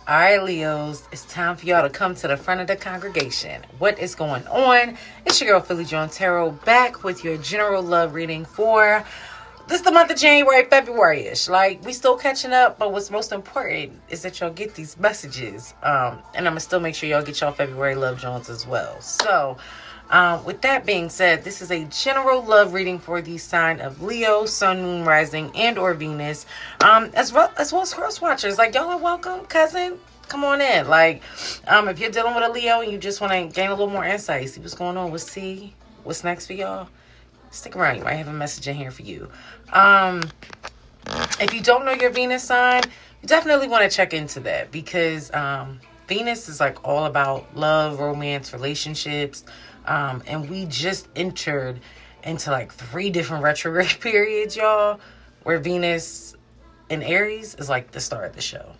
All right, Leos, it's time for y'all to come to the front of the congregation. What is going on? It's your girl, Philly Joan Tarot, back with your general love reading for this the month of January, February-ish. Like, we still catching up, but what's most important is that y'all get these messages. And I'm going to still make sure y'all get y'all February love joints as well. So, with that being said, this is a general love reading for the sign of Leo, Sun, Moon, Rising, and or Venus, as well as cross watchers. Like, y'all are welcome, cousin. Come on in. Like, if you're dealing with a Leo and you just want to gain a little more insight, see what's going on with C, what's next for y'all, stick around. You might have a message in here for you. If you don't know your Venus sign, you definitely want to check into that because Venus is like all about love, romance, relationships. And we just entered into like 3 different retrograde periods, y'all, where Venus in Aries is like the star of the show.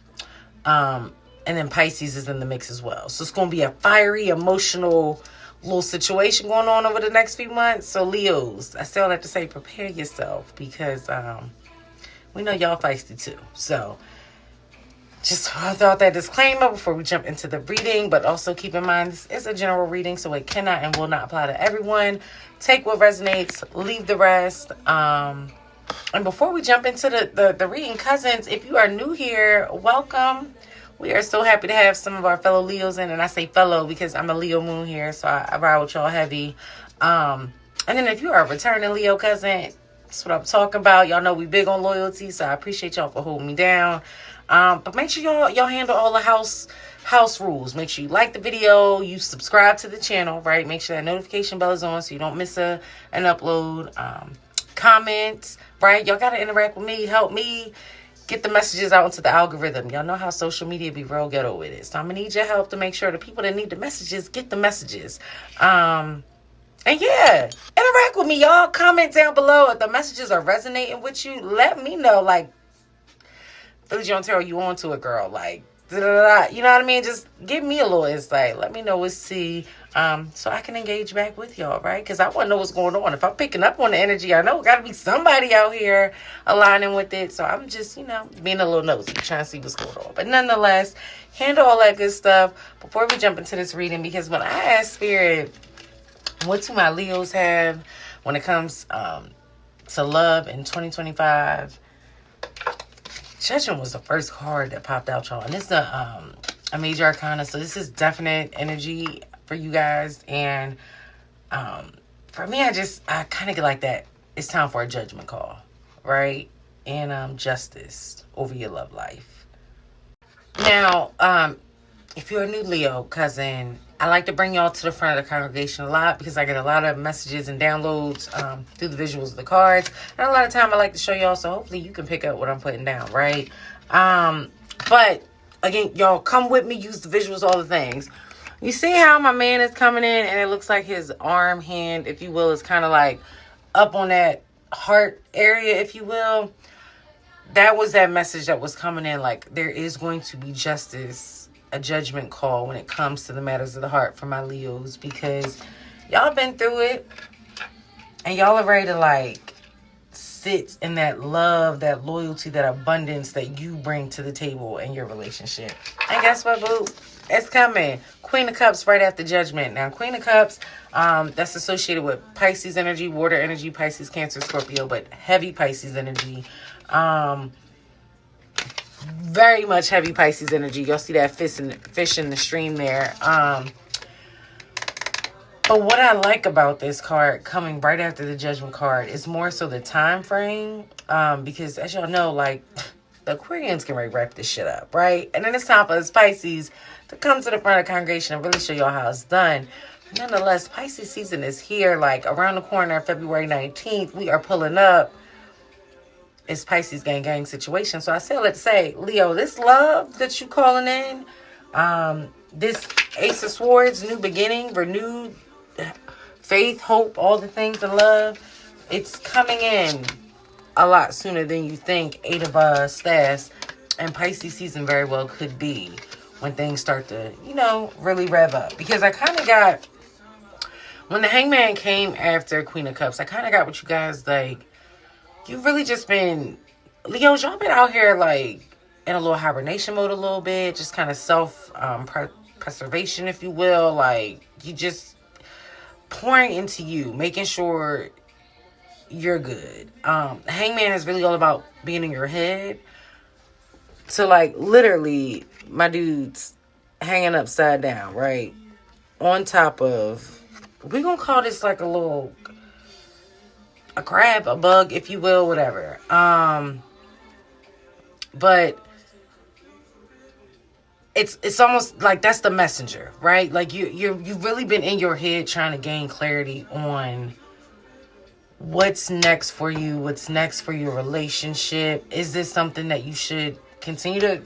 And then Pisces is in the mix as well. So it's going to be a fiery, emotional little situation going on over the next few months. So Leos, I still have to say, prepare yourself because we know y'all feisty too. So just throw out that disclaimer before we jump into the reading, but also keep in mind this is a general reading, so it cannot and will not apply to everyone. Take what resonates, leave the rest. And before we jump into the reading, cousins, if you are new here, welcome. We are so happy to have some of our fellow Leos in, and I say fellow because I'm a Leo moon here, so I ride with y'all heavy. And then if you are a returning Leo cousin, that's what I'm talking about. Y'all know we big on loyalty, so I appreciate y'all for holding me down. But make sure y'all handle all the house rules. Make sure you like the video, you subscribe to the channel, right? Make sure that notification bell is on so you don't miss an upload. Comments, right? Y'all gotta interact with me, help me get the messages out into the algorithm. Y'all know how social media be real ghetto with it. So I'm gonna need your help to make sure the people that need the messages get the messages. And yeah, interact with me, y'all. Comment down below if the messages are resonating with you. Let me know, like, Philly Joan Tarot, you on to it, girl. Like, da-da-da-da. You know what I mean? Just give me a little insight. Let me know what's C, so I can engage back with y'all, right? Because I want to know what's going on. If I'm picking up on the energy, I know got to be somebody out here aligning with it. So I'm just, being a little nosy, trying to see what's going on. But nonetheless, handle all that good stuff before we jump into this reading. Because when I ask Spirit, what do my Leos have when it comes to love in 2025? Judgment was the first card that popped out, y'all. And it's a major arcana. So this is definite energy for you guys. And for me, I kind of get like that. It's time for a judgment call, right? And justice over your love life. Now, if you're a new Leo cousin, I like to bring y'all to the front of the congregation a lot because I get a lot of messages and downloads through the visuals of the cards. And a lot of time I like to show y'all, so hopefully you can pick up what I'm putting down, right? But again, y'all come with me, use the visuals, all the things. You see how my man is coming in and it looks like his arm, hand, if you will, is kind of like up on that heart area, if you will. That was that message that was coming in, like there is going to be justice, a judgment call when it comes to the matters of the heart for my Leos, because y'all been through it and y'all are ready to like sit in that love, that loyalty, that abundance that you bring to the table in your relationship. And guess what, boo? It's coming. Queen of Cups right after Judgment. Now, Queen of Cups, that's associated with Pisces energy, water energy, Pisces, Cancer, Scorpio, but heavy Pisces energy. Very much heavy Pisces energy. You'll see that fish in the stream there. But what I like about this card coming right after the Judgment card is more so the time frame. Because as y'all know, like the Aquarians can wrap this shit up, right? And then it's time for us Pisces to come to the front of the congregation and really show y'all how it's done. Nonetheless, Pisces season is here, like around the corner, February 19th. We are pulling up. It's Pisces gang situation. So I say let's say, Leo, this love that you calling in, this Ace of Swords, new beginning, renewed faith, hope, all the things in love, it's coming in a lot sooner than you think. 8 of staffs, and Pisces season very well could be when things start to, really rev up. Because I kind of got, when the Hangman came after Queen of Cups, I kind of got what you guys like. You've really just been, Leos, y'all been out here like in a little hibernation mode a little bit, just kind of self preservation, if you will. Like, you just pouring into you, making sure you're good. Hangman is really all about being in your head. So, like, literally, my dude's hanging upside down, right? On top of, we're going to call this like a crab, a bug, if you will, whatever. But it's almost like that's the messenger, right? Like, you've really been in your head trying to gain clarity on what's next for you, what's next for your relationship. Is this something that you should continue to,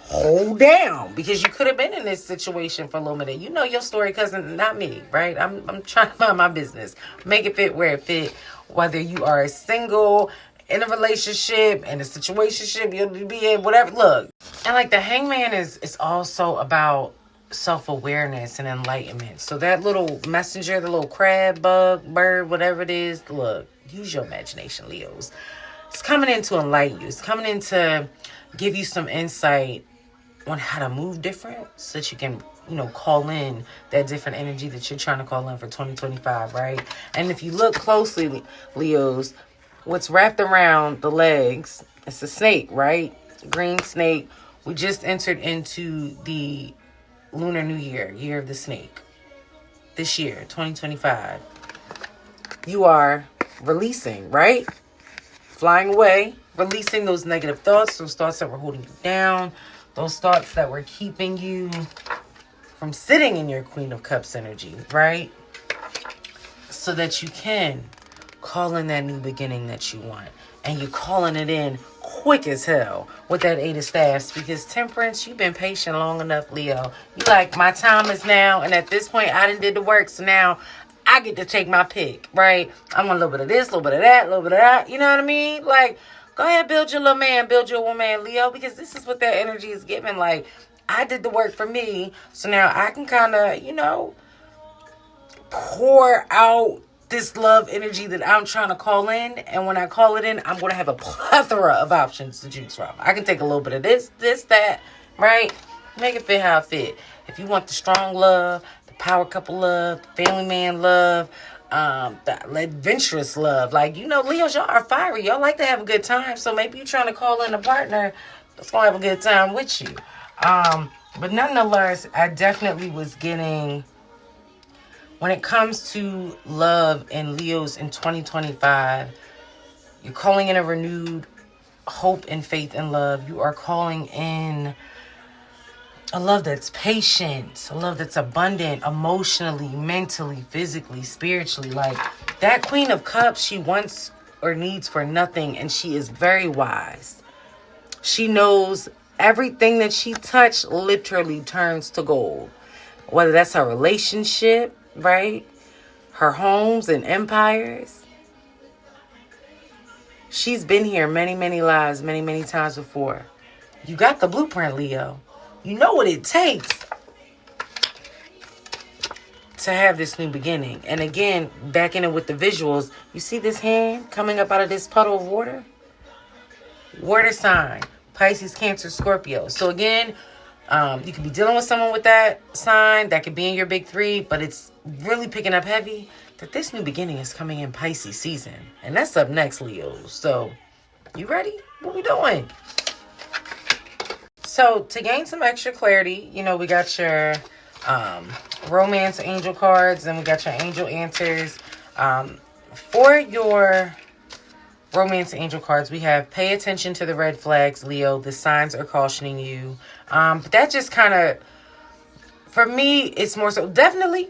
hold down? Because you could have been in this situation for a little minute. You know your story, cousin, not me, right? I'm trying to mind my business. Make it fit where it fit. Whether you are single, in a relationship, in a situationship, you'll be in whatever. Look, and like the Hangman is also about self-awareness and enlightenment. So that little messenger, the little crab, bug, bird, whatever it is, look, use your imagination, Leos. It's coming in to enlighten you. It's coming in to give you some insight on how to move different so that you can, call in that different energy that you're trying to call in for 2025, right? And if you look closely, Leos, what's wrapped around the legs, it's a snake, right? Green snake. We just entered into the Lunar New Year, year of the snake. This year, 2025. You are releasing, right? Flying away, releasing those negative thoughts, those thoughts that were holding you down, those thoughts that were keeping you from sitting in your Queen of Cups energy, right? So that you can call in that new beginning that you want. And you're calling it in quick as hell with that Eight of Staffs, because Temperance, you've been patient long enough, Leo. You like, my time is now, and at this point, I done did the work, so now I get to take my pick, right? I want a little bit of this, a little bit of that, a little bit of that, you know what I mean? Like, go ahead, build your little man, build your woman, Leo, because this is what that energy is giving. Like, I did the work for me, so now I can kind of, pour out this love energy that I'm trying to call in. And when I call it in, I'm going to have a plethora of options to choose from. I can take a little bit of this, that, right? Make it fit how it fit. If you want the strong love, the power couple love, the family man love, the adventurous love. Like, Leos, y'all are fiery. Y'all like to have a good time. So maybe you're trying to call in a partner that's going to have a good time with you. But nonetheless, I definitely was getting, when it comes to love and Leos in 2025, you're calling in a renewed hope and faith and love. You are calling in a love that's patient, a love that's abundant emotionally, mentally, physically, spiritually. Like, that Queen of Cups, she wants or needs for nothing, and she is very wise. She knows everything that she touched literally turns to gold. Whether that's her relationship, right? Her homes and empires. She's been here many, many lives, many, many times before. You got the blueprint, Leo. You know what it takes to have this new beginning. And again, backing it with the visuals, you see this hand coming up out of this puddle of water? Water sign, Pisces, Cancer, Scorpio. So again, you could be dealing with someone with that sign. That could be in your big three, but it's really picking up heavy that this new beginning is coming in Pisces season. And that's up next, Leo. So, you ready? What we doing? So, to gain some extra clarity, we got your romance angel cards, and we got your angel answers. For your romance angel cards, we have pay attention to the red flags, Leo. The signs are cautioning you. But that just kind of, for me, it's more so definitely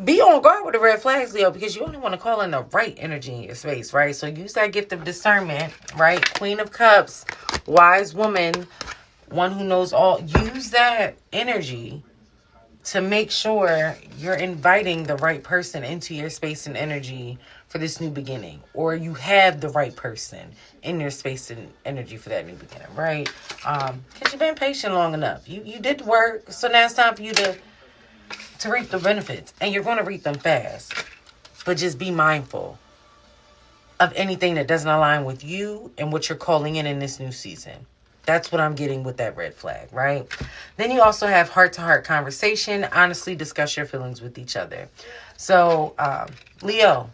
be on guard with the red flags, Leo, because you only want to call in the right energy in your space, right? So use that gift of discernment, right? Queen of Cups, wise woman, one who knows all. Use that energy to make sure you're inviting the right person into your space and energy for this new beginning, or you have the right person in your space and energy for that new beginning, right? Because you've been patient long enough. You did the work, so now it's time for you to reap the benefits, and you're going to reap them fast. But just be mindful of anything that doesn't align with you and what you're calling in this new season. That's what I'm getting with that red flag, right? Then you also have heart-to-heart conversation. Honestly discuss your feelings with each other. So, Leo,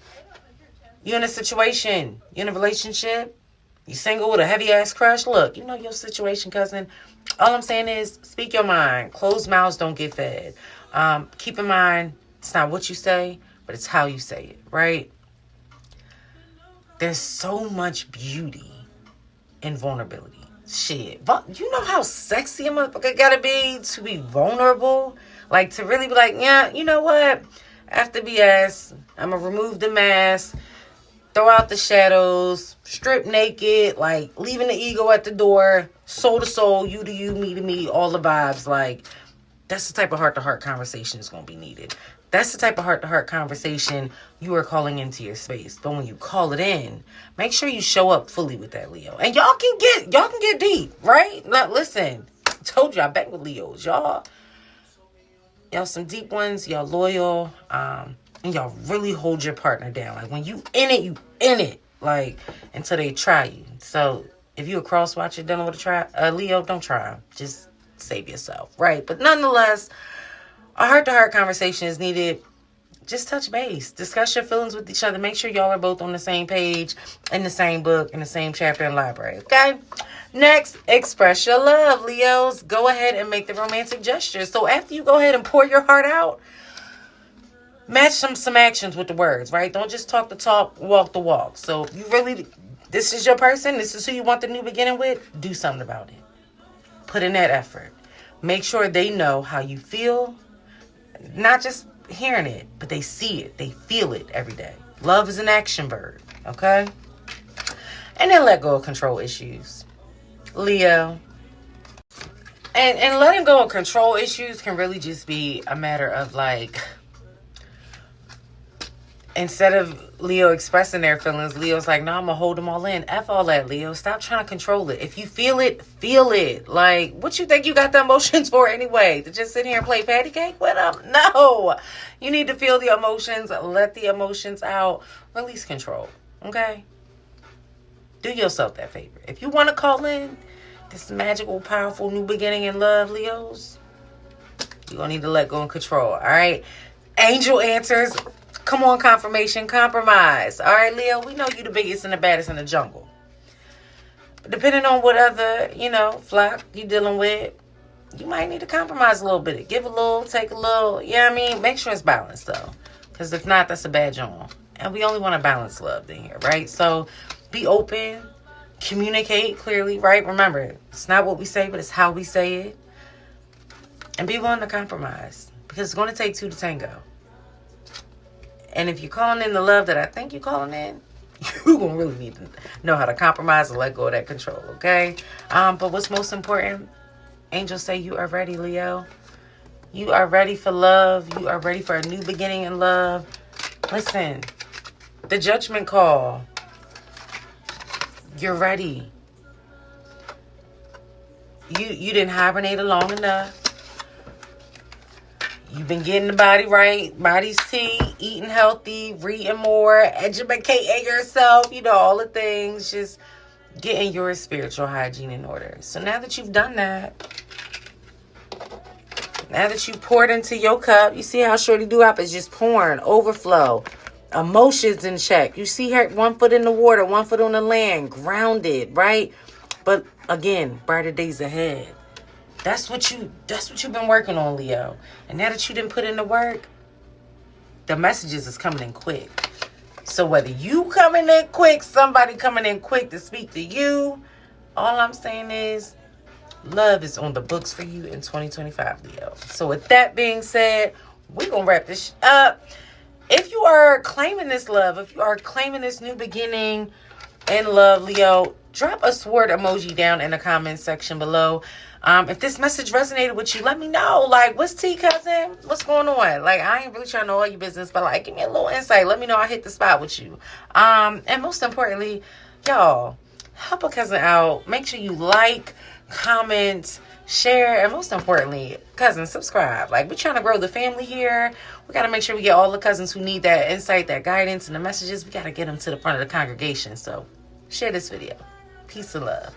you in a situation, you in a relationship, you single with a heavy-ass crush. Look, you know your situation, cousin. All I'm saying is speak your mind. Closed mouths don't get fed. Keep in mind, it's not what you say, but it's how you say it, right? There's so much beauty in vulnerability. Shit. But you know how sexy a motherfucker gotta be to be vulnerable? Like, to really be like, yeah, you know what? After BS, I'm gonna remove the mask, throw out the shadows, strip naked, like, leaving the ego at the door, soul to soul, you to you, me to me, all the vibes. Like, that's the type of heart-to-heart conversation that's gonna be needed. That's the type of heart-to-heart conversation you are calling into your space. But when you call it in, make sure you show up fully with that, Leo. And y'all can get deep, right? Now, listen, I told you I bang with Leos. Y'all some deep ones. Y'all loyal. And y'all really hold your partner down. Like, when you in it. Like, until they try you. So if you a cross-watcher dealing with a Leo, don't try them. Just save yourself, right? But nonetheless, a heart-to-heart conversation is needed. Just touch base. Discuss your feelings with each other. Make sure y'all are both on the same page, in the same book, in the same chapter and library, okay? Next, express your love, Leos. Go ahead and make the romantic gestures. So after you go ahead and pour your heart out, match some actions with the words, right? Don't just talk the talk, walk the walk. So if you really, this is your person, this is who you want the new beginning with, do something about it. Put in that effort. Make sure they know how you feel. Not just hearing it, but they see it. They feel it every day. Love is an action bird, okay? And then let go of control issues. Leo. And letting go of control issues can really just be a matter of, like, instead of Leo expressing their feelings, Leo's like, no, I'm going to hold them all in. F all that, Leo. Stop trying to control it. If you feel it, feel it. Like, what you think you got the emotions for anyway? To just sit here and play patty cake with them? No. You need to feel the emotions. Let the emotions out. Release control. Okay? Do yourself that favor. If you want to call in this magical, powerful new beginning in love, Leos, you're going to need to let go and control. All right? Angel answers. Come on, confirmation, compromise. All right, Leo, we know you the biggest and the baddest in the jungle. But depending on what other, flock you dealing with, you might need to compromise a little bit. Give a little, take a little. Yeah, I mean, make sure it's balanced, though. Because if not, that's a bad job. And we only want to balance love in here, right? So be open, communicate clearly, right? Remember, it's not what we say, but it's how we say it. And be willing to compromise. Because it's going to take two to tango. And if you're calling in the love that I think you're calling in, you're going to really need to know how to compromise and let go of that control, okay? But what's most important, angels say you are ready, Leo. You are ready for love. You are ready for a new beginning in love. Listen, the judgment call. You're ready. You didn't hibernate long enough. You've been getting the body right, body's tea, eating healthy, reading more, educating yourself, all the things, just getting your spiritual hygiene in order. So now that you've done that, now that you poured into your cup, you see how Shorty Doo-Wop is just pouring, overflow, emotions in check. You see her 1 foot in the water, 1 foot on the land, grounded, right? But again, brighter days ahead. That's what you've been working on, Leo. And now that you didn't put in the work, the messages is coming in quick. So whether you coming in quick, somebody coming in quick to speak to you, all I'm saying is love is on the books for you in 2025, Leo. So with that being said, we're going to wrap this up. If you are claiming this love, if you are claiming this new beginning in love, Leo, drop a sword emoji down in the comment section below. If this message resonated with you, let me know. Like, what's tea, cousin? What's going on? Like, I ain't really trying to know all your business, but like, give me a little insight. Let me know I hit the spot with you. And most importantly, y'all, help a cousin out. Make sure you like, comment, share, and most importantly, cousin, subscribe. Like, we're trying to grow the family here. We got to make sure we get all the cousins who need that insight, that guidance, and the messages. We got to get them to the front of the congregation. So share this video. Peace and love.